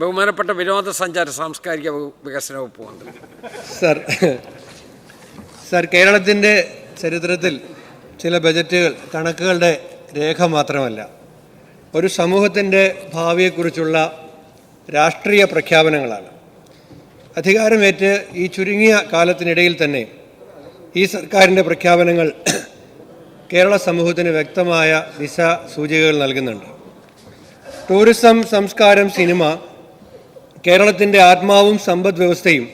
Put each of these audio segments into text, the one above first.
ബഹുമാനപ്പെട്ട വിനോദസഞ്ചാര സാംസ്കാരിക വികസന വകുപ്പ് മന്ത്രി. സർ, കേരളത്തിൻ്റെ ചരിത്രത്തിൽ ചില ബജറ്റുകൾ കണക്കുകളുടെ രേഖ മാത്രമല്ല, ഒരു സമൂഹത്തിൻ്റെ ഭാവിയെക്കുറിച്ചുള്ള രാഷ്ട്രീയ പ്രഖ്യാപനങ്ങളാണ്. അധികാരമേറ്റ് ഈ ചുരുങ്ങിയ കാലത്തിനിടയിൽ തന്നെ ഈ സർക്കാരിൻ്റെ പ്രഖ്യാപനങ്ങൾ കേരള സമൂഹത്തിന് വ്യക്തമായ ദിശാസൂചികകൾ നൽകുന്നുണ്ട്. ടൂറിസം, സംസ്കാരം, സിനിമ കേരളത്തിൻ്റെ ആത്മാവും സമ്പദ് വ്യവസ്ഥയും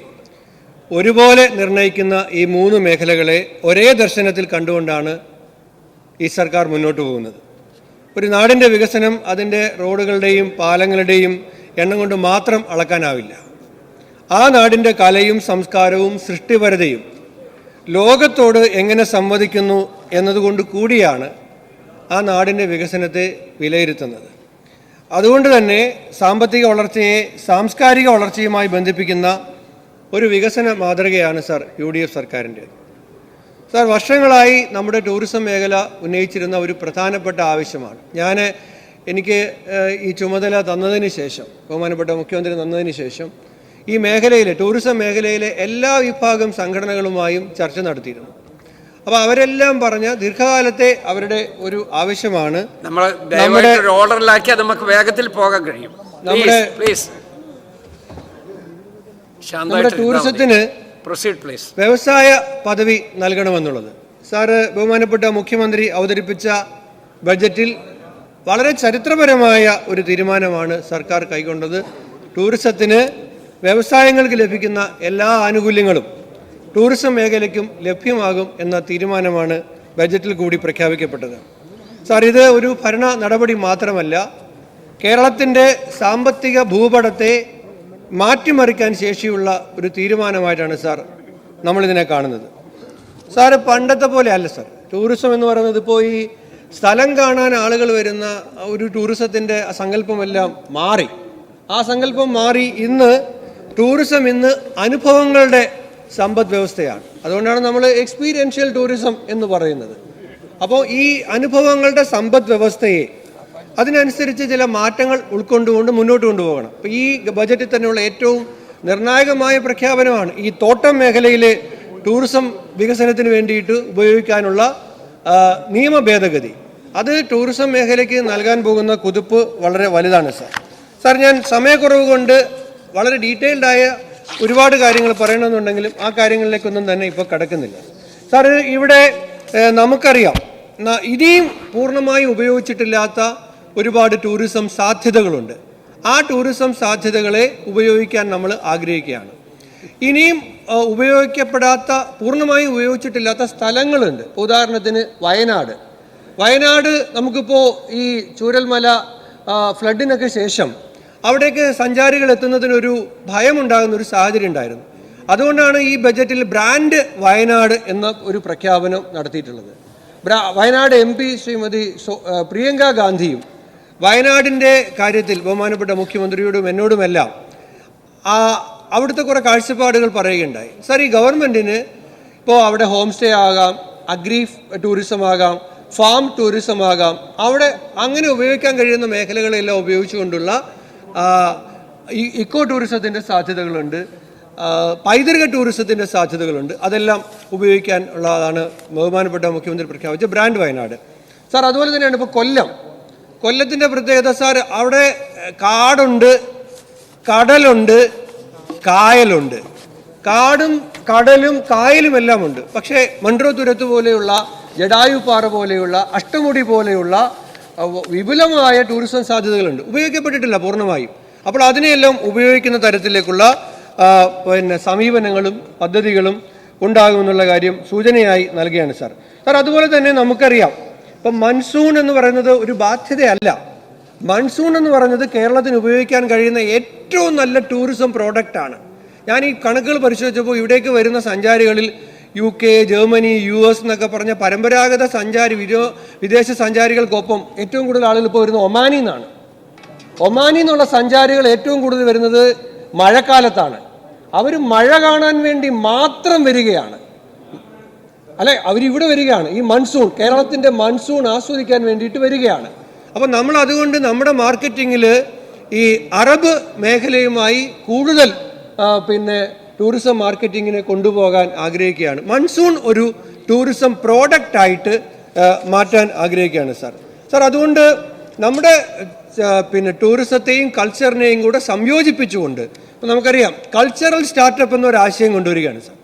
ഒരുപോലെ നിർണ്ണയിക്കുന്ന ഈ മൂന്ന് മേഖലകളെ ഒരേ ദർശനത്തിൽ കണ്ടുകൊണ്ടാണ് ഈ സർക്കാർ മുന്നോട്ട് പോകുന്നത്. ഒരു നാടിൻ്റെ വികസനം അതിൻ്റെ റോഡുകളുടെയും പാലങ്ങളുടെയും എണ്ണം കൊണ്ട് മാത്രം അളക്കാനാവില്ല. ആ നാടിൻ്റെ കലയും സംസ്കാരവും സൃഷ്ടിപരതയും ലോകത്തോട് എങ്ങനെ സംവദിക്കുന്നു എന്നതുകൊണ്ട് കൂടിയാണ് ആ നാടിൻ്റെ വികസനത്തെ വിലയിരുത്തുന്നത്. അതുകൊണ്ട് തന്നെ സാമ്പത്തിക വളർച്ചയെ സാംസ്കാരിക വളർച്ചയുമായി ബന്ധിപ്പിക്കുന്ന ഒരു വികസന മാതൃകയാണ് UDF സർക്കാരിൻ്റെ. വർഷങ്ങളായി നമ്മുടെ ടൂറിസം മേഖല ഉന്നയിച്ചിരുന്ന ഒരു പ്രധാനപ്പെട്ട ആവശ്യമാണ്. എനിക്ക് ഈ ചുമതല തന്നതിന് ശേഷം, ബഹുമാനപ്പെട്ട മുഖ്യമന്ത്രി തന്നതിന് ശേഷം ഈ മേഖലയിലെ ടൂറിസം മേഖലയിലെ എല്ലാ വിഭാഗം സംഘടനകളുമായും ചർച്ച നടത്തിയിരുന്നു. അപ്പോൾ അവരെല്ലാം പറഞ്ഞ ദീർഘകാലത്തെ അവരുടെ ഒരു ആവശ്യമാണ് നമ്മുടെ ഓർഡറിലാക്കി നമുക്ക് വേഗത്തിൽ പോകാൻ കഴിയും. നമ്മുടെ ടൂറിസത്തിന് വ്യവസായ പദവി നൽകണമെന്നുള്ളത്. ബഹുമാനപ്പെട്ട മുഖ്യമന്ത്രി അവതരിപ്പിച്ച ബജറ്റിൽ വളരെ ചരിത്രപരമായ ഒരു തീരുമാനമാണ് സർക്കാർ കൈക്കൊണ്ടത്. ടൂറിസത്തിന് വ്യവസായങ്ങൾക്ക് ലഭിക്കുന്ന എല്ലാ ആനുകൂല്യങ്ങളും ടൂറിസം മേഖലയ്ക്കും ലഭ്യമാകും എന്ന തീരുമാനമാണ് ബജറ്റിൽ കൂടി പ്രഖ്യാപിക്കപ്പെട്ടത്. ഇത് ഒരു ഭരണ നടപടി മാത്രമല്ല, കേരളത്തിൻ്റെ സാമ്പത്തിക ഭൂപടത്തെ മാറ്റിമറിക്കാൻ ശേഷിയുള്ള ഒരു തീരുമാനമായിട്ടാണ് നമ്മളിതിനെ കാണുന്നത്. പണ്ടത്തെ പോലെ അല്ല ടൂറിസം എന്ന് പറയുന്നത്. ഇപ്പോൾ ഈ സ്ഥലം കാണാൻ ആളുകൾ വരുന്ന ഒരു ടൂറിസത്തിൻ്റെ സങ്കല്പമെല്ലാം മാറി. ആ സങ്കല്പം മാറി. ടൂറിസം ഇന്ന് അനുഭവങ്ങളുടെ സമ്പദ് വ്യവസ്ഥയാണ്. അതുകൊണ്ടാണ് നമ്മൾ എക്സ്പീരിയൻഷ്യൽ ടൂറിസം എന്ന് പറയുന്നത്. അപ്പോൾ ഈ അനുഭവങ്ങളുടെ സമ്പദ് വ്യവസ്ഥയെ അതിനനുസരിച്ച് ചില മാറ്റങ്ങൾ ഉൾക്കൊണ്ടുകൊണ്ട് മുന്നോട്ട് കൊണ്ടുപോകണം. അപ്പോൾ ഈ ബജറ്റിൽ തന്നെയുള്ള ഏറ്റവും നിർണായകമായ പ്രഖ്യാപനമാണ് ഈ തോട്ടം മേഖലയിലെ ടൂറിസം വികസനത്തിന് വേണ്ടിയിട്ട് ഉപയോഗിക്കാനുള്ള നിയമ ഭേദഗതി. അത് ടൂറിസം മേഖലയ്ക്ക് നൽകാൻ പോകുന്ന കുതിപ്പ് വളരെ വലുതാണ്. ഞാൻ സമയക്കുറവ് കൊണ്ട് വളരെ ഡീറ്റെയിൽഡായ ഒരുപാട് കാര്യങ്ങൾ പറയണമെന്നുണ്ടെങ്കിലും ആ കാര്യങ്ങളിലേക്കൊന്നും തന്നെ ഇപ്പോൾ കടക്കുന്നില്ല. ഇവിടെ നമുക്കറിയാം, ഇനിയും പൂർണ്ണമായും ഉപയോഗിച്ചിട്ടില്ലാത്ത ഒരുപാട് ടൂറിസം സാധ്യതകളുണ്ട്. ആ ടൂറിസം സാധ്യതകളെ ഉപയോഗിക്കാൻ നമ്മൾ ആഗ്രഹിക്കുകയാണ്. ഇനിയും ഉപയോഗിക്കപ്പെടാത്ത, പൂർണ്ണമായും ഉപയോഗിച്ചിട്ടില്ലാത്ത സ്ഥലങ്ങളുണ്ട്. ഉദാഹരണത്തിന് വയനാട് നമുക്കിപ്പോൾ ഈ ചൂരൽമല ഫ്ലഡിനൊക്കെ ശേഷം അവിടേക്ക് സഞ്ചാരികൾ എത്തുന്നതിനൊരു ഭയമുണ്ടാകുന്ന ഒരു സാഹചര്യം ഉണ്ടായിരുന്നു. അതുകൊണ്ടാണ് ഈ ബജറ്റിൽ ബ്രാൻഡ് വയനാട് എന്ന ഒരു പ്രഖ്യാപനം നടത്തിയിട്ടുള്ളത്. വയനാട് MP ശ്രീമതി പ്രിയങ്ക ഗാന്ധിയും വയനാടിൻ്റെ കാര്യത്തിൽ ബഹുമാനപ്പെട്ട മുഖ്യമന്ത്രിയോടും എന്നോടുമെല്ലാം അവിടുത്തെ കുറേ കാഴ്ചപ്പാടുകൾ പറയുകയുണ്ടായി. ഈ ഗവൺമെൻറ്റിന് ഇപ്പോൾ അവിടെ ഹോം സ്റ്റേ ആകാം, അഗ്രി ടൂറിസം ആകാം, ഫാം ടൂറിസം ആകാം, അവിടെ അങ്ങനെ ഉപയോഗിക്കാൻ കഴിയുന്ന മേഖലകളെല്ലാം ഉപയോഗിച്ചുകൊണ്ടുള്ള ഇക്കോ ടൂറിസത്തിൻ്റെ സാധ്യതകളുണ്ട്, പൈതൃക ടൂറിസത്തിൻ്റെ സാധ്യതകളുണ്ട്. അതെല്ലാം ഉപയോഗിക്കാൻ ഉള്ളതാണ് ബഹുമാനപ്പെട്ട മുഖ്യമന്ത്രി പ്രഖ്യാപിച്ച ബ്രാൻഡ് വയനാട്. അതുപോലെ തന്നെയാണ് ഇപ്പോൾ കൊല്ലത്തിൻ്റെ പ്രത്യേകത. അവിടെ കാടുണ്ട്, കടലുണ്ട്, കായലുണ്ട്. കാടും കടലും കായലും എല്ലാം ഉണ്ട്. പക്ഷേ മൺട്രോ തുരത്ത് പോലെയുള്ള, ജടായുപ്പാറ പോലെയുള്ള, അഷ്ടമുടി പോലെയുള്ള വിപുലമായ ടൂറിസം സാധ്യതകളുണ്ട്, ഉപയോഗിക്കപ്പെട്ടിട്ടില്ല പൂർണ്ണമായും. അപ്പോൾ അതിനെയെല്ലാം ഉപയോഗിക്കുന്ന തരത്തിലേക്കുള്ള സമീപനങ്ങളും പദ്ധതികളും ഉണ്ടാകുമെന്നുള്ള കാര്യം സൂചനയായി നൽകുകയാണ്. അതുപോലെ തന്നെ നമുക്കറിയാം, ഇപ്പം മൺസൂൺ എന്ന് പറയുന്നത് ഒരു ബാധ്യതയല്ല. മൺസൂൺ എന്ന് പറയുന്നത് കേരളത്തിന് ഉപയോഗിക്കാൻ കഴിയുന്ന ഏറ്റവും നല്ല ടൂറിസം പ്രോഡക്റ്റാണ്. ഞാൻ ഈ കണക്കുകൾ പരിശോധിച്ചപ്പോൾ ഇവിടേക്ക് വരുന്ന സഞ്ചാരികളിൽ UK, ജർമ്മനി, US എന്നൊക്കെ പറഞ്ഞ പരമ്പരാഗത വിദേശ സഞ്ചാരികൾക്കൊപ്പം ഏറ്റവും കൂടുതൽ ആളുകൾ ഇപ്പോൾ വരുന്നത് ഒമാനിൽ നിന്നാണ്. ഒമാനിൽ നിന്നുള്ള സഞ്ചാരികൾ ഏറ്റവും കൂടുതൽ വരുന്നത് മഴക്കാലത്താണ്. അവർ മഴ കാണാൻ വേണ്ടി മാത്രം വരികയാണ്. അവരിവിടെ വരികയാണ്. ഈ മൺസൂൺ, കേരളത്തിൻ്റെ മൺസൂൺ ആസ്വദിക്കാൻ വേണ്ടിയിട്ട് വരികയാണ്. അപ്പോൾ നമ്മൾ അതുകൊണ്ട് നമ്മുടെ മാർക്കറ്റിങ്ങിൽ ഈ അറബ് മേഖലയുമായി കൂടുതൽ പിന്നെ ടൂറിസം മാർക്കറ്റിങ്ങിനെ കൊണ്ടുപോകാൻ ആഗ്രഹിക്കുകയാണ്. മൺസൂൺ ഒരു ടൂറിസം പ്രോഡക്റ്റ് ആയിട്ട് മാറ്റാൻ ആഗ്രഹിക്കുകയാണ് സാർ. അതുകൊണ്ട് നമ്മുടെ പിന്നെ ടൂറിസത്തെയും കൾച്ചറിനെയും കൂടെ സംയോജിപ്പിച്ചുകൊണ്ട് നമുക്കറിയാം കൾച്ചറൽ സ്റ്റാർട്ടപ്പ് എന്നൊരു ആശയം കൊണ്ടുവരികയാണ് സാർ.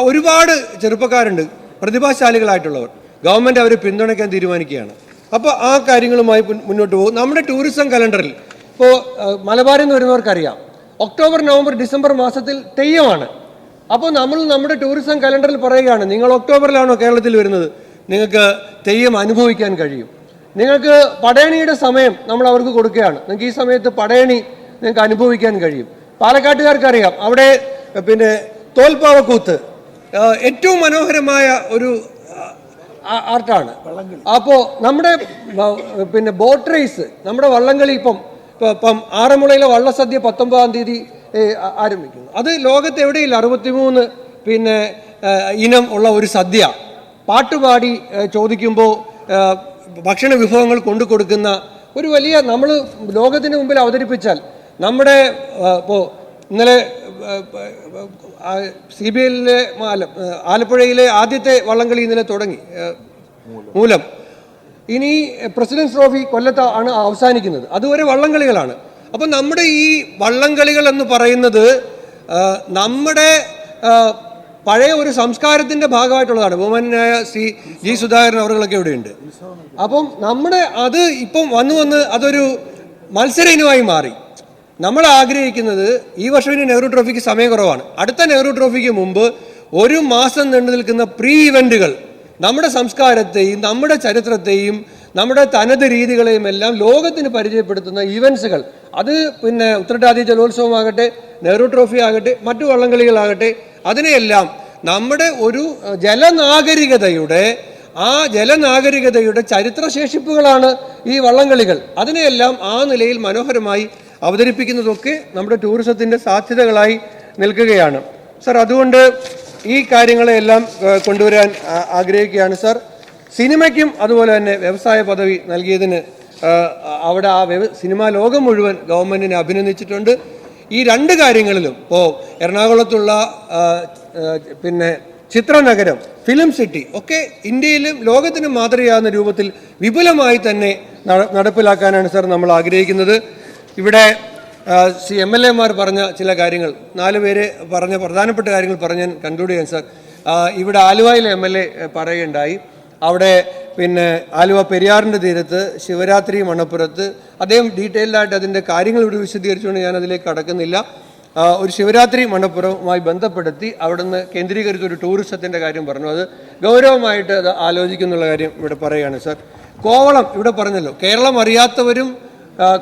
ഒരുപാട് ചെറുപ്പക്കാരുണ്ട്, പ്രതിഭാശാലികളായിട്ടുള്ളവർ. ഗവൺമെൻറ് അവരെ പിന്തുണയ്ക്കാൻ തീരുമാനിക്കുകയാണ്. അപ്പോൾ ആ കാര്യങ്ങളുമായി മുന്നോട്ട് പോകും. നമ്മുടെ ടൂറിസം കലണ്ടറിൽ ഇപ്പോൾ മലബാറിൽ നിന്ന് വരുന്നവർക്കറിയാം, ഒക്ടോബർ നവംബർ ഡിസംബർ മാസത്തിൽ തെയ്യമാണ്. അപ്പോൾ നമ്മൾ നമ്മുടെ ടൂറിസം കലണ്ടറിൽ പറയുകയാണ്, നിങ്ങൾ ഒക്ടോബറിലാണോ കേരളത്തിൽ വരുന്നത്, നിങ്ങൾക്ക് തെയ്യം അനുഭവിക്കാൻ കഴിയും. നിങ്ങൾക്ക് പടയണിയുടെ സമയം നമ്മൾ അവർക്ക് കൊടുക്കുകയാണ്, നിങ്ങൾക്ക് ഈ സമയത്ത് പടയണി നിങ്ങൾക്ക് അനുഭവിക്കാൻ കഴിയും. പാലക്കാട്ടുകാർക്കറിയാം, അവിടെ പിന്നെ തോൽപ്പാവക്കൂത്ത് ഏറ്റവും മനോഹരമായ ഒരു ആർട്ടാണ്. അപ്പോൾ നമ്മുടെ പിന്നെ ബോട്ട് റേസ്, നമ്മുടെ വള്ളംകളി ഇപ്പം ആറന്മുളയിലെ വള്ളസദ്യ 19-ാം തീയതി ആരംഭിക്കുന്നു. അത് ലോകത്ത് എവിടെയില്ല. 63 പിന്നെ ഇനം ഉള്ള ഒരു സദ്യ. പാട്ടുപാടി ചോദിക്കുമ്പോൾ ഭക്ഷണ വിഭവങ്ങൾ കൊണ്ടു കൊടുക്കുന്ന ഒരു വലിയ, നമ്മൾ ലോകത്തിന് മുമ്പിൽ അവതരിപ്പിച്ചാൽ നമ്മുടെ ഇപ്പോൾ ഇന്നലെ CBLലെ ആലപ്പുഴയിലെ ആദ്യത്തെ വള്ളംകളി ഇന്നലെ തുടങ്ങി, മൂലം. ഇനി പ്രസിഡൻസ് ട്രോഫി കൊല്ലത്ത് ആണ് അവസാനിക്കുന്നത്. അതുവരെ വള്ളംകളികളാണ്. അപ്പം നമ്മുടെ ഈ വള്ളംകളികൾ എന്ന് പറയുന്നത് നമ്മുടെ പഴയ ഒരു സംസ്കാരത്തിൻ്റെ ഭാഗമായിട്ടുള്ളതാണ്. ബഹുമാനായ ശ്രീ ജി സുധാകരൻ അവരുകളൊക്കെ ഇവിടെയുണ്ട്. അപ്പം നമ്മുടെ അത് ഇപ്പം വന്ന് അതൊരു മത്സര ഇനമായി മാറി. നമ്മൾ ആഗ്രഹിക്കുന്നത്, ഈ വർഷം ഇനി നെഹ്റു ട്രോഫിക്ക് സമയം കുറവാണ്, അടുത്ത നെഹ്റു ട്രോഫിക്ക് മുമ്പ് 1 മാസം നീണ്ടു നിൽക്കുന്ന പ്രീ ഇവൻറ്റുകൾ നമ്മുടെ സംസ്കാരത്തെയും നമ്മുടെ ചരിത്രത്തെയും നമ്മുടെ തനത് രീതികളെയും എല്ലാം ലോകത്തിന് പരിചയപ്പെടുത്തുന്ന ഇവൻസുകൾ, അത് പിന്നെ ഉത്രട്ടാതി ജലോത്സവമാകട്ടെ, നെഹ്റു ട്രോഫി ആകട്ടെ, മറ്റു വള്ളംകളികളാകട്ടെ, അതിനെയെല്ലാം നമ്മുടെ ഒരു ജലനാഗരികതയുടെ ചരിത്രശേഷിപ്പുകളാണ് ഈ വള്ളംകളികൾ. അതിനെയെല്ലാം ആ നിലയിൽ മനോഹരമായി അവതരിപ്പിക്കുന്നതൊക്കെ നമ്മുടെ ടൂറിസത്തിൻ്റെ സാധ്യതകളായി നിൽക്കുകയാണ് സാർ. അതുകൊണ്ട് ഈ കാര്യങ്ങളെല്ലാം കൊണ്ടുവരാൻ ആഗ്രഹിക്കുകയാണ് സാർ. സിനിമയ്ക്കും അതുപോലെ തന്നെ വ്യവസായ പദവി നൽകിയതിന് അവിടെ സിനിമാ ലോകം മുഴുവൻ ഗവൺമെൻറ്റിനെ അഭിനന്ദിച്ചിട്ടുണ്ട്. ഈ 2 കാര്യങ്ങളിലും ഇപ്പോൾ എറണാകുളത്തുള്ള പിന്നെ ചിത്രനഗരം, ഫിലിം സിറ്റി ഒക്കെ ഇന്ത്യയിലും ലോകത്തിനും മാതൃകയാകുന്ന രൂപത്തിൽ വിപുലമായി തന്നെ നടപ്പിലാക്കാനാണ് സാർ നമ്മൾ ആഗ്രഹിക്കുന്നത്. ഇവിടെ MLA-മാർ പറഞ്ഞ ചില കാര്യങ്ങൾ, 4 പേര് പറഞ്ഞ പ്രധാനപ്പെട്ട കാര്യങ്ങൾ പറഞ്ഞ് ഞാൻ കൺക്ലൂഡ് ചെയ്യാൻ സാർ. ഇവിടെ ആലുവയിലെ MLA പറയുകയുണ്ടായി, അവിടെ പിന്നെ ആലുവ പെരിയാറിൻ്റെ തീരത്ത് ശിവരാത്രി മണപ്പുറത്ത് അദ്ദേഹം ഡീറ്റെയിൽഡായിട്ട് അതിൻ്റെ കാര്യങ്ങൾ ഇവിടെ വിശദീകരിച്ചുകൊണ്ട് ഞാൻ അതിലേക്ക് കടക്കുന്നില്ല. ഒരു ശിവരാത്രി മണപ്പുറവുമായി ബന്ധപ്പെടുത്തി അവിടുന്ന് കേന്ദ്രീകരിച്ച ഒരു ടൂറിസത്തിൻ്റെ കാര്യം പറഞ്ഞു. അത് ഗൗരവമായിട്ട് അത് ആലോചിക്കുന്നുള്ള കാര്യം ഇവിടെ പറയുകയാണ് സാർ. കോവളം ഇവിടെ പറഞ്ഞല്ലോ, കേരളം അറിയാത്തവരും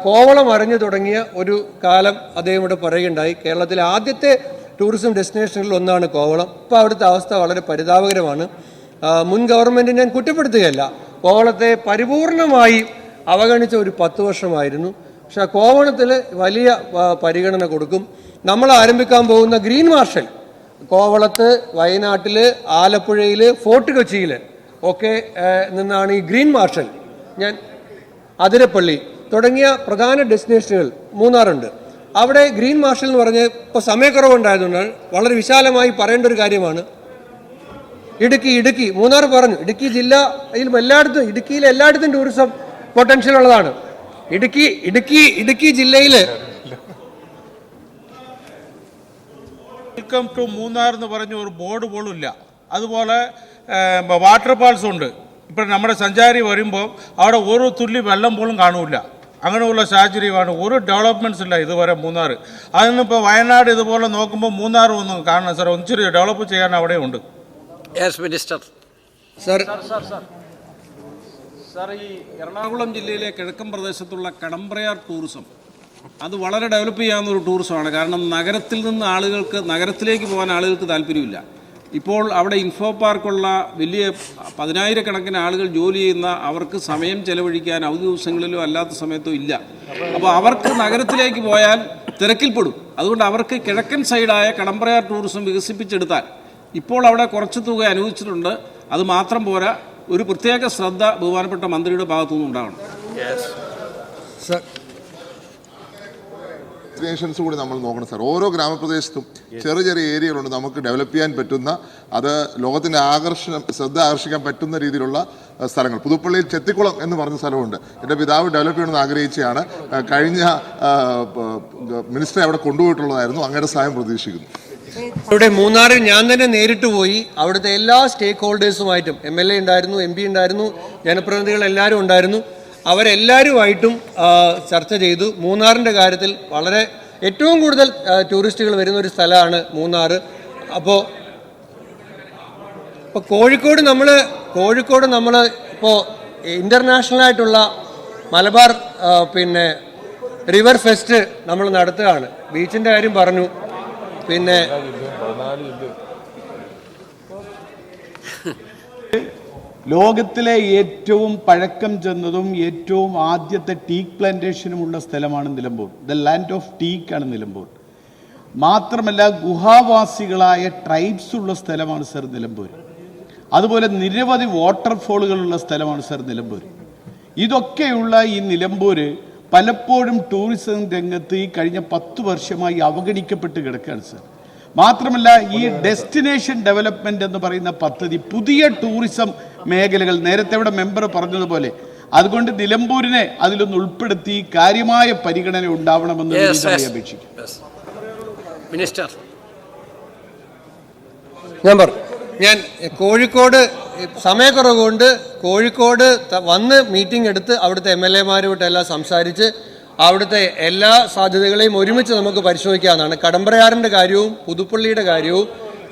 കോവളം അറിഞ്ഞു തുടങ്ങിയ ഒരു കാലം അദ്ദേഹം ഇവിടെ പറയുകയുണ്ടായി. കേരളത്തിലെ ആദ്യത്തെ ടൂറിസം ഡെസ്റ്റിനേഷനുകളിൽ ഒന്നാണ് കോവളം. ഇപ്പോൾ അവിടുത്തെ അവസ്ഥ വളരെ പരിതാപകരമാണ്. മുൻ ഗവൺമെൻറ് ഞാൻ കുറ്റപ്പെടുത്തുകയല്ല, കോവളത്തെ പരിപൂർണമായി അവഗണിച്ച ഒരു 10 വർഷമായിരുന്നു. പക്ഷെ കോവളത്തിൽ വലിയ പരിഗണന കൊടുക്കും. നമ്മൾ ആരംഭിക്കാൻ പോകുന്ന ഗ്രീൻ മാർഷൽ കോവളത്ത്, വയനാട്ടിൽ, ആലപ്പുഴയിൽ, ഫോർട്ട് കൊച്ചിയിൽ ഒക്കെ നിന്നാണ് ഈ ഗ്രീൻ മാർഷൽ. ഞാൻ അതിരപ്പള്ളി തുടങ്ങിയ പ്രധാന ഡെസ്റ്റിനേഷനുകൾ, മൂന്നാറുണ്ട്, അവിടെ ഗ്രീൻ മാർഷൽ എന്ന് പറഞ്ഞ് ഇപ്പോൾ സമയക്കുറവുണ്ടായതുകൊണ്ടാണ് വളരെ വിശാലമായി പറയേണ്ട ഒരു കാര്യമാണ്. ഇടുക്കി മൂന്നാർ പറഞ്ഞു, ഇടുക്കി ജില്ലയിൽ എല്ലായിടത്തും ടൂറിസം പൊട്ടൻഷ്യൽ ഉള്ളതാണ്. ഇടുക്കി ജില്ലയിൽ വെൽക്കം ടു മൂന്നാർ എന്ന് പറഞ്ഞ ഒരു ബോർഡ് പോലും ഇല്ല. അതുപോലെ വാട്ടർ ഫാൾസ് ഉണ്ട്. ഇപ്പോൾ നമ്മുടെ സഞ്ചാരി വരുമ്പോൾ അവിടെ ഒരു തുള്ളി വെള്ളം പോലും കാണൂല. അങ്ങനെയുള്ള സാഹചര്യമാണ്. ഒരു ഡെവലപ്മെൻറ്റ്സ് ഇല്ല ഇതുവരെ മൂന്നാർ. അതിനിപ്പോൾ വയനാട് ഇതുപോലെ നോക്കുമ്പോൾ മൂന്നാർ ഒന്നും കാണണം സാർ, ഒന്നിച്ചിരി ഡെവലപ്പ് ചെയ്യാൻ അവിടെ ഉണ്ട്. Yes minister. സാർ, ഈ എറണാകുളം ജില്ലയിലെ കിഴക്കൻ പ്രദേശത്തുള്ള കടമ്പ്രയാർ ടൂറിസം അത് വളരെ ഡെവലപ്പ് ചെയ്യാവുന്ന ഒരു ടൂറിസമാണ്. കാരണം നഗരത്തിൽ നിന്ന് നഗരത്തിലേക്ക് പോകാൻ ആളുകൾക്ക് താല്പര്യമില്ല. ഇപ്പോൾ അവിടെ ഇൻഫോ പാർക്കുള്ള വലിയ 10,000-കണക്കിന് ആളുകൾ ജോലി ചെയ്യുന്ന, അവർക്ക് സമയം ചെലവഴിക്കാൻ അവധി ദിവസങ്ങളിലോ അല്ലാത്ത സമയത്തോ ഇല്ല. അപ്പോൾ അവർക്ക് നഗരത്തിലേക്ക് പോയാൽ തിരക്കിൽപ്പെടും. അതുകൊണ്ട് അവർക്ക് കിഴക്കൻ സൈഡായ കടമ്പ്രയാർ ടൂറിസം വികസിപ്പിച്ചെടുത്താൽ, ഇപ്പോൾ അവിടെ കുറച്ച് തുക അനുവദിച്ചിട്ടുണ്ട്, അത് മാത്രം പോരാ, ഒരു പ്രത്യേക ശ്രദ്ധ ബഹുമാനപ്പെട്ട മന്ത്രിയുടെ ഭാഗത്തുനിന്ന് ഉണ്ടാകണം. ഡെസ്റ്റിനേഷൻസ് കൂടി നമ്മൾ നോക്കണം സാർ. ഓരോ ഗ്രാമപ്രദേശത്തും ചെറിയ ചെറിയ ഏരിയകളുണ്ട് നമുക്ക് ഡെവലപ്പ് ചെയ്യാൻ പറ്റുന്ന, അത് ലോകത്തിൻ്റെ ശ്രദ്ധ ആകർഷിക്കാൻ പറ്റുന്ന രീതിയിലുള്ള സ്ഥലങ്ങൾ. പുതുപ്പള്ളിയിൽ ചെത്തിക്കുളം എന്ന് പറഞ്ഞ സ്ഥലമുണ്ട്. എൻ്റെ പിതാവ് ഡെവലപ്പ് ചെയ്യണമെന്ന് ആഗ്രഹിച്ചാണ് കഴിഞ്ഞ മിനിസ്റ്ററെ അവിടെ കൊണ്ടുപോയിട്ടുള്ളതായിരുന്നു. അങ്ങയുടെ സഹായം പ്രതീക്ഷിക്കുന്നു. ഇവിടെ മൂന്നാറിൽ ഞാൻ തന്നെ നേരിട്ട് പോയി അവിടുത്തെ എല്ലാ സ്റ്റേക്ക് ഹോൾഡേഴ്സുമായിട്ടും MLA ഉണ്ടായിരുന്നു, MP ഉണ്ടായിരുന്നു, ജനപ്രതിനിധികൾ എല്ലാവരും ഉണ്ടായിരുന്നു. അവരെല്ലാവരുമായിട്ടും ചർച്ച ചെയ്തു. മൂന്നാറിൻ്റെ കാര്യത്തിൽ ഏറ്റവും കൂടുതൽ ടൂറിസ്റ്റുകൾ വരുന്ന ഒരു സ്ഥലമാണ് മൂന്നാർ. അപ്പോൾ കോഴിക്കോട് നമ്മൾ ഇപ്പോൾ ഇൻ്റർനാഷണലായിട്ടുള്ള മലബാർ റിവർ ഫെസ്റ്റ് നമ്മൾ നടത്തുകയാണ്. ബീച്ചിൻ്റെ കാര്യം പറഞ്ഞു. പിന്നെ ലോകത്തിലെ ഏറ്റവും പഴക്കം ചെന്നതും ഏറ്റവും ആദ്യത്തെ ടീക്ക് പ്ലാന്റേഷനുമുള്ള സ്ഥലമാണ് നിലമ്പൂർ. ദ ലാൻഡ് ഓഫ് ടീക്ക് ആണ് നിലമ്പൂർ. മാത്രമല്ല ഗുഹാവാസികളായ ട്രൈബ്സ് ഉള്ള സ്ഥലമാണ് സർ നിലമ്പൂർ. അതുപോലെ നിരവധി വാട്ടർഫോളുകളുള്ള സ്ഥലമാണ് സർ നിലമ്പൂർ. ഇതൊക്കെയുള്ള ഈ നിലമ്പൂർ പലപ്പോഴും ടൂറിസം രംഗത്ത് ഈ കഴിഞ്ഞ 10 വർഷമായി അവഗണിക്കപ്പെട്ട് കിടക്കുകയാണ് സർ. മാത്രമല്ല ഈ ഡെസ്റ്റിനേഷൻ ഡെവലപ്മെന്റ് എന്ന് പറയുന്ന പദ്ധതി പുതിയ ടൂറിസം മേഖലകൾ നേരത്തെ ഇവിടെ മെമ്പർ പറഞ്ഞതുപോലെ, അതുകൊണ്ട് നിലമ്പൂരിനെ അതിലൊന്ന് ഉൾപ്പെടുത്തി കാര്യമായ പരിഗണന ഉണ്ടാവണമെന്ന് അപേക്ഷിക്കും. മിനിസ്റ്റർ, ഞാൻ കോഴിക്കോട് സമയക്കുറവ് കൊണ്ട് കോഴിക്കോട് വന്ന് മീറ്റിംഗ് എടുത്ത് അവിടുത്തെ MLA-മാരുമായിട്ടെല്ലാം സംസാരിച്ച് അവിടുത്തെ എല്ലാ സാധ്യതകളെയും ഒരുമിച്ച് നമുക്ക് പരിശോധിക്കാവുന്നതാണ്. കടമ്പ്രയാറിൻ്റെ കാര്യവും പുതുപ്പള്ളിയുടെ കാര്യവും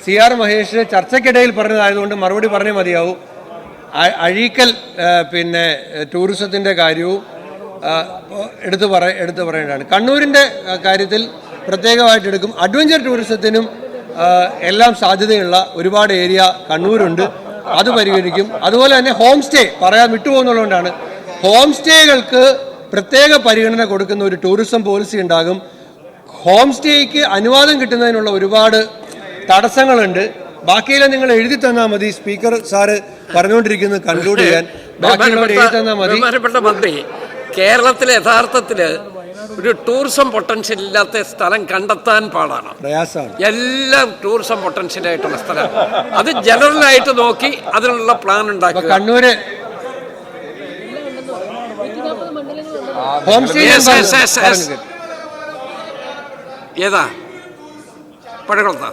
CR മഹേഷ് ചർച്ചയ്ക്കിടയിൽ പറഞ്ഞതായതുകൊണ്ട് മറുപടി പറഞ്ഞേ മതിയാവും. അഴീക്കൽ ടൂറിസത്തിൻ്റെ കാര്യവും എടുത്തു പറയേണ്ടതാണ്. കണ്ണൂരിൻ്റെ കാര്യത്തിൽ പ്രത്യേകമായിട്ട് എടുക്കും. അഡ്വഞ്ചർ ടൂറിസത്തിനും എല്ലാം സാധ്യതയുള്ള ഒരുപാട് ഏരിയ കണ്ണൂരുണ്ട്, അത് പരിഗണിക്കും. അതുപോലെ തന്നെ ഹോം സ്റ്റേ പറയാൻ വിട്ടുപോകുന്നതുകൊണ്ടാണ്. ഹോം സ്റ്റേകൾക്ക് പ്രത്യേക പരിഗണന കൊടുക്കുന്ന ഒരു ടൂറിസം പോളിസി ഉണ്ടാകും. ഹോം സ്റ്റേക്ക് അനുവാദം കിട്ടുന്നതിനുള്ള ഒരുപാട് തടസ്സങ്ങളുണ്ട്. ബാക്കിയെല്ലാം നിങ്ങൾ എഴുതി തന്നാൽ മതി. സ്പീക്കർ സാറ് പറഞ്ഞുകൊണ്ടിരിക്കുന്നത് കൺക്ലൂഡ് ചെയ്യാൻ ബാക്കിയുള്ളവർ എഴുതി തന്നാൽ മതി. ബഹുമാനപ്പെട്ട മന്ത്രി, കേരളത്തിൽ യഥാർത്ഥത്തിൽ ഒരു ടൂറിസം പൊട്ടൻഷ്യൽ ഇല്ലാത്ത സ്ഥലം കണ്ടെത്താൻ പാടാണ്, പ്രയാസമാണ്. എല്ലാം ടൂറിസം പൊട്ടൻഷ്യൽ ആയിട്ടുള്ള സ്ഥലം. അത് ജനറലായിട്ട് നോക്കി അതിനുള്ള പ്ലാൻ ഉണ്ടാക്കുക. കണ്ണൂര് ഹോം സ്റ്റേ ഏതാ പഴകുളത്താ?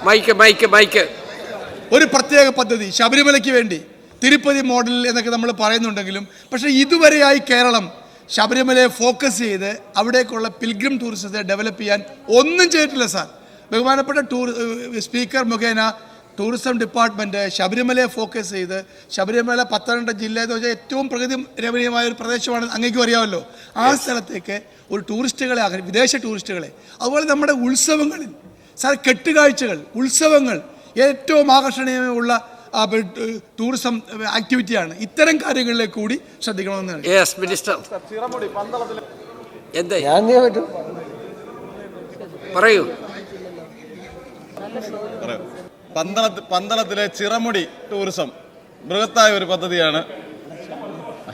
മൈക്ക് ഒരു പ്രത്യേക പദ്ധതി ശബരിമലയ്ക്ക് വേണ്ടി തിരുപ്പതി മോഡൽ എന്നൊക്കെ നമ്മൾ പറയുന്നുണ്ടെങ്കിലും, പക്ഷേ ഇതുവരെയായി കേരളം ശബരിമലയെ ഫോക്കസ് ചെയ്ത് അവിടേക്കുള്ള പിൽഗ്രിം ടൂറിസത്തെ ഡെവലപ്പ് ചെയ്യാൻ ഒന്നും ചെയ്തിട്ടില്ല സാർ. ബഹുമാനപ്പെട്ട സ്പീക്കർ മുഖേന ടൂറിസം ഡിപ്പാർട്ട്മെൻറ്റ് ശബരിമലയെ ഫോക്കസ് ചെയ്ത്, ശബരിമല പത്തനംതിട്ട ജില്ല എന്ന് വെച്ചാൽ ഏറ്റവും പ്രകൃതി രമണീയമായ ഒരു പ്രദേശമാണ്, അങ്ങേക്കും അറിയാമല്ലോ. ആ സ്ഥലത്തേക്ക് ഒരു ടൂറിസ്റ്റുകളെ, വിദേശ ടൂറിസ്റ്റുകളെ, അതുപോലെ നമ്മുടെ ഉത്സവങ്ങളിൽ സാർ കെട്ടുകാഴ്ചകൾ, ഉത്സവങ്ങൾ ഏറ്റവും ആകർഷണീയമുള്ള ടൂറിസം ആക്ടിവിറ്റിയാണ്. ഇത്തരം കാര്യങ്ങളിലേക്ക് കൂടി ശ്രദ്ധിക്കണമെന്നാണ്. പറയൂ. പന്തളത്തിലെ ചിറമുടി ടൂറിസം ബൃഹത്തായ ഒരു പദ്ധതിയാണ്.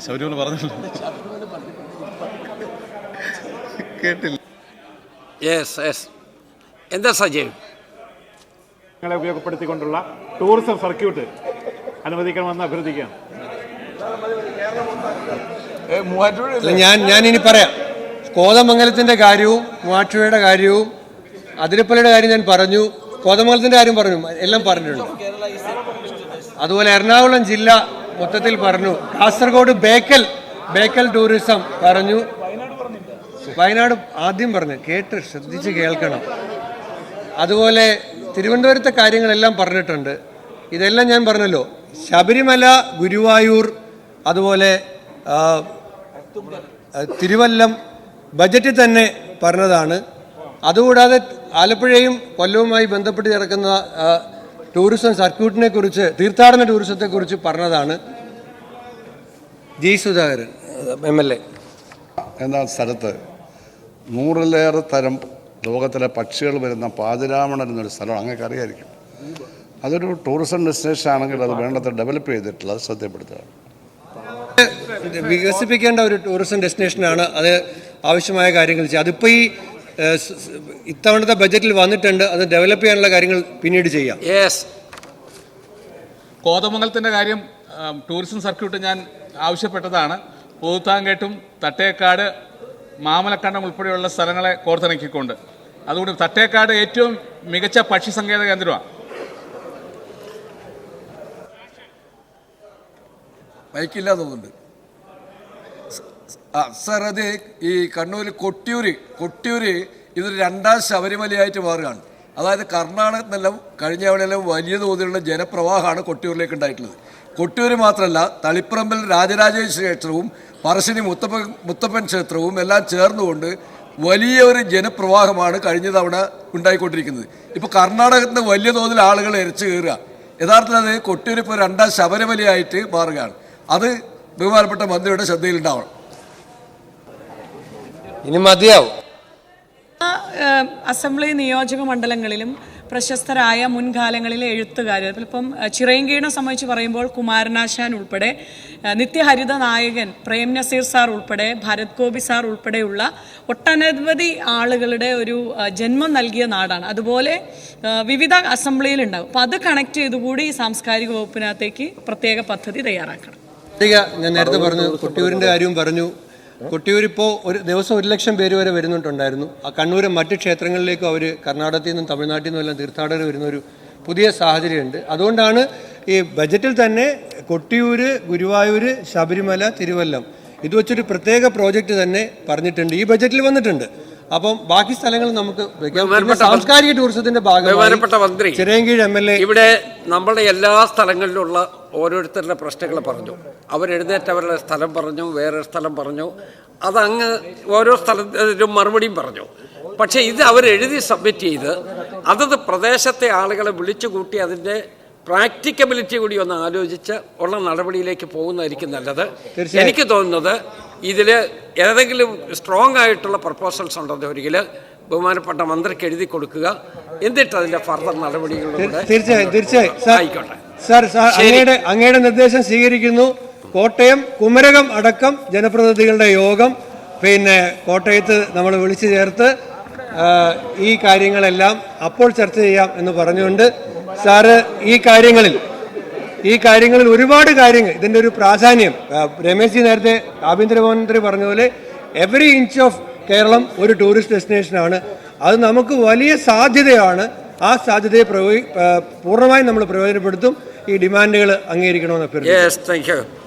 ശബരിമല പറഞ്ഞല്ലോ, കേട്ടില്ല. എന്താ സജീവ്? ഉപയോഗപ്പെടുത്തിക്കൊണ്ടുള്ള ടൂറിസം സർക്യൂട്ട് അനുവദിക്കണമെന്ന് അഭ്യർത്ഥിക്കുകയാണ്. ഞാൻ ഇനി പറയാം. കോതമംഗലത്തിൻ്റെ കാര്യവും മൂവാറ്റുപുഴയുടെ കാര്യവും അതിരപ്പള്ളിയുടെ കാര്യം ഞാൻ പറഞ്ഞു, കോതമംഗലത്തിൻ്റെ കാര്യം പറഞ്ഞു, എല്ലാം പറഞ്ഞിട്ടുണ്ട്. അതുപോലെ എറണാകുളം ജില്ല മൊത്തത്തിൽ പറഞ്ഞു. കാസർഗോഡ് ബേക്കൽ ടൂറിസം പറഞ്ഞു. വയനാട് ആദ്യം പറഞ്ഞു, ശ്രദ്ധിച്ച് കേൾക്കണം. അതുപോലെ തിരുവനന്തപുരത്തെ കാര്യങ്ങളെല്ലാം പറഞ്ഞിട്ടുണ്ട്. ഇതെല്ലാം ഞാൻ പറഞ്ഞല്ലോ. ശബരിമല, ഗുരുവായൂർ, അതുപോലെ തിരുവല്ലം ബജറ്റിൽ തന്നെ പറഞ്ഞതാണ്. അതുകൂടാതെ ആലപ്പുഴയും കൊല്ലവുമായി ബന്ധപ്പെട്ട് കിടക്കുന്ന ടൂറിസം സർക്യൂട്ടിനെ കുറിച്ച്, തീർത്ഥാടന ടൂറിസത്തെക്കുറിച്ച് പറഞ്ഞതാണ്. ജി സുധാകരൻ MLA എന്ന സ്ഥലത്ത് 100-ലേറെ തരം ലോകത്തിലെ പക്ഷികൾ വരുന്ന പാതിരാമണൻ എന്നൊരു സ്ഥലമാണ്, അങ്ങനെയൊക്കെ അറിയായിരിക്കും. അതൊരു ടൂറിസം ഡെസ്റ്റിനേഷൻ ആണെങ്കിൽ അത് വേണ്ടത്ര ഡെവലപ്പ് ചെയ്തിട്ടുള്ളത് ശ്രദ്ധപ്പെടുത്തുക. വികസിപ്പിക്കേണ്ട ഒരു ടൂറിസം ഡെസ്റ്റിനേഷനാണ്. അത് ആവശ്യമായ കാര്യങ്ങൾ ചെയ്യുക. അതിപ്പോൾ ഈ ഇത്തവണത്തെ ബജറ്റിൽ വന്നിട്ടുണ്ട്. അത് ഡെവലപ്പ് ചെയ്യാനുള്ള കാര്യങ്ങൾ പിന്നീട് ചെയ്യാം. കോതമംഗലത്തിൻ്റെ കാര്യം ടൂറിസം സർക്യൂട്ട് ഞാൻ ആവശ്യപ്പെട്ടതാണ്. പൂത്താങ്കേട്ടും തട്ടേക്കാട് മാമലക്കണ്ടം ഉൾപ്പെടെയുള്ള സ്ഥലങ്ങളെ കോർത്തിണക്കിക്കൊണ്ട്. അതുകൊണ്ട് തട്ടേക്കാട് ഏറ്റവും മികച്ച പക്ഷി സങ്കേത കേന്ദ്രമാണ്. ബൈക്കില്ല തോന്നുന്നുണ്ട് സാർ. അത് ഈ കണ്ണൂർ കൊട്ടിയൂർ ഇതൊരു രണ്ടാം ശബരിമലയായിട്ട് മാറുകയാണ്. അതായത് കർണാടകത്തിൽ നിന്നെല്ലാം കഴിഞ്ഞ അവിടെയെല്ലാം വലിയ തോതിലുള്ള ജനപ്രവാഹമാണ് കൊട്ടിയൂരിലേക്ക് ഉണ്ടായിട്ടുള്ളത്. കൊട്ടിയൂർ മാത്രമല്ല, തളിപ്പറമ്പിൽ രാജരാജേശ്വരി ക്ഷേത്രവും പറശ്ശിനി മുത്തപ്പൻ ക്ഷേത്രവും എല്ലാം ചേർന്നുകൊണ്ട് വലിയ ഒരു ജനപ്രവാഹമാണ് കഴിഞ്ഞ തവണ ഉണ്ടായിക്കൊണ്ടിരിക്കുന്നത്. ഇപ്പോൾ കർണാടകത്തിൽ നിന്ന് വലിയ തോതിൽ ആളുകൾ ഇരച്ചു കയറുക. യഥാർത്ഥത്തിൽ അത് കൊട്ടിയൂർ ഇപ്പോൾ രണ്ടാം ശബരിമലയായിട്ട് മാറുകയാണ്. അത് ബഹുമാനപ്പെട്ട മന്ത്രിയുടെ ശ്രദ്ധയിലുണ്ടാവണം. ഇനി മതിയാവും. അസംബ്ലി നിയോജക മണ്ഡലങ്ങളിലും പ്രശസ്തരായ മുൻകാലങ്ങളിലെ എഴുത്തുകാർ, ഇപ്പം ചിറയൻകീഴിനെ സംബന്ധിച്ച് പറയുമ്പോൾ കുമാരനാശാൻ ഉൾപ്പെടെ, നിത്യഹരിത നായകൻ പ്രേം നസീർ സാർ ഉൾപ്പെടെ, ഭരത് ഗോപി സാർ ഉൾപ്പെടെയുള്ള ഒട്ടനവധി ആളുകളുടെ ഒരു ജന്മം നൽകിയ നാടാണ്. അതുപോലെ വിവിധ അസംബ്ലിയിലുണ്ടാകും. അപ്പം അത് കണക്ട് ചെയ്തുകൂടി ഈ സാംസ്കാരിക വകുപ്പിനകത്തേക്ക് പ്രത്യേക പദ്ധതി തയ്യാറാക്കണം. ഞാൻ നേരത്തെ പറഞ്ഞു, കൊട്ടിയൂരിൻ്റെ കാര്യവും പറഞ്ഞു. കൊട്ടിയൂർ ഇപ്പോൾ ഒരു ദിവസം 1,00,000 പേര് വരെ വരുന്നുണ്ടായിരുന്നു. ആ കണ്ണൂർ മറ്റ് ക്ഷേത്രങ്ങളിലേക്കും അവർ കർണാടകത്തിൽ നിന്നും തമിഴ്നാട്ടിൽ നിന്നും എല്ലാം തീർത്ഥാടകർ വരുന്നൊരു പുതിയ സാഹചര്യമുണ്ട്. അതുകൊണ്ടാണ് ഈ ബജറ്റിൽ തന്നെ കൊട്ടിയൂർ, ഗുരുവായൂർ, ശബരിമല, തിരുവല്ലം ഇത് വെച്ചൊരു പ്രത്യേക പ്രോജക്റ്റ് തന്നെ പറഞ്ഞിട്ടുണ്ട്. ഈ ബജറ്റിൽ വന്നിട്ടുണ്ട്. അപ്പം ബാക്കി സ്ഥലങ്ങൾ നമുക്ക് സാംസ്കാരിക ടൂറിസത്തിന്റെ ഭാഗമായി ചിറയൻകീഴ് MLA ഇവിടെ നമ്മുടെ എല്ലാ സ്ഥലങ്ങളിലുള്ള ഓരോരുത്തരുടെ പ്രശ്നങ്ങൾ പറഞ്ഞു. അവരെഴുന്നേറ്റവരുടെ സ്ഥലം പറഞ്ഞു, വേറെ സ്ഥലം പറഞ്ഞു. അതങ്ങ് ഓരോ സ്ഥലത്തിനും മറുപടിയും പറഞ്ഞു. പക്ഷേ ഇത് അവരെഴുതി സബ്മിറ്റ് ചെയ്ത് അതത് പ്രദേശത്തെ ആളുകളെ വിളിച്ചു കൂട്ടി അതിൻ്റെ പ്രാക്ടിക്കബിലിറ്റി കൂടി ഒന്ന് ആലോചിച്ച് ഉള്ള നടപടിയിലേക്ക് പോകുന്നതായിരിക്കും നല്ലത്. എനിക്ക് തോന്നുന്നത് ഇതിൽ ഏതെങ്കിലും സ്ട്രോങ് ആയിട്ടുള്ള പ്രപ്പോസൽസ് ഉണ്ടെന്നുവരികിൽ ബഹുമാനപ്പെട്ട മന്ത്രിക്ക് എഴുതി കൊടുക്കുക. എന്നിട്ട് അതിൻ്റെ ഫർദർ നടപടികളിലൂടെ തീർച്ചയായും ആയിക്കോട്ടെ. സാർ അങ്ങയുടെ നിർദ്ദേശം സ്വീകരിക്കുന്നു. കോട്ടയം, കുമരകം അടക്കം ജനപ്രതിനിധികളുടെ യോഗം കോട്ടയത്ത് നമ്മൾ വിളിച്ചു ചേർത്ത് ഈ കാര്യങ്ങളെല്ലാം അപ്പോൾ ചർച്ച ചെയ്യാം എന്ന് പറഞ്ഞുകൊണ്ട് സാറ് ഈ കാര്യങ്ങളിൽ ഒരുപാട് കാര്യങ്ങൾ, ഇതിൻ്റെ ഒരു പ്രാധാന്യം രമേശ് ജി നേരത്തെ ആഭ്യന്തരമന്ത്രി പറഞ്ഞതുപോലെ എവറി ഇഞ്ച് ഓഫ് കേരളം ഒരു ടൂറിസ്റ്റ് ഡെസ്റ്റിനേഷനാണ്. അത് നമുക്ക് വലിയ സാധ്യതയാണ്. ആ സാധ്യതയെ പൂർണ്ണമായും നമ്മൾ പ്രയോജനപ്പെടുത്തും. ഈ ഡിമാൻഡുകൾ അംഗീകരിക്കണമെന്ന് അഭ്യർത്ഥിക്കുന്നു.